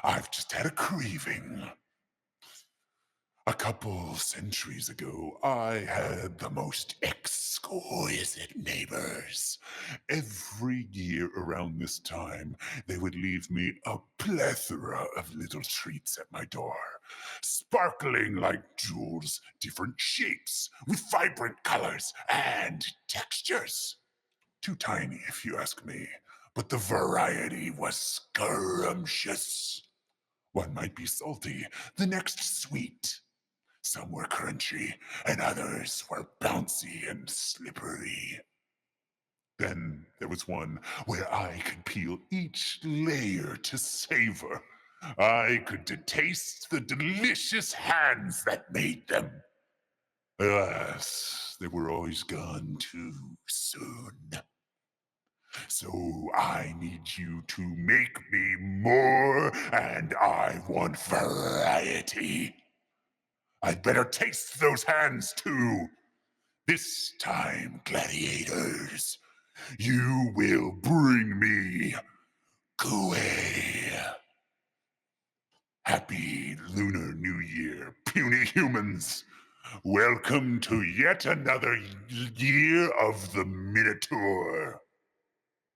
I've just had a craving. A couple centuries ago, I had the most exquisite neighbors. Every year around this time, they would leave me a plethora of little treats at my door, sparkling like jewels, different shapes, with vibrant colors and textures. Too tiny, if you ask me, but the variety was scrumptious. One might be salty, the next sweet. Some were crunchy, and others were bouncy and slippery. Then there was one where I could peel each layer to savor. I could taste the delicious hands that made them. Alas, they were always gone too soon. So I need you to make me more, and I want variety. I'd better taste those hands too. This time, gladiators, you will bring me KUEH. Happy Lunar New Year, puny humans. Welcome to yet another year of the Minotaur.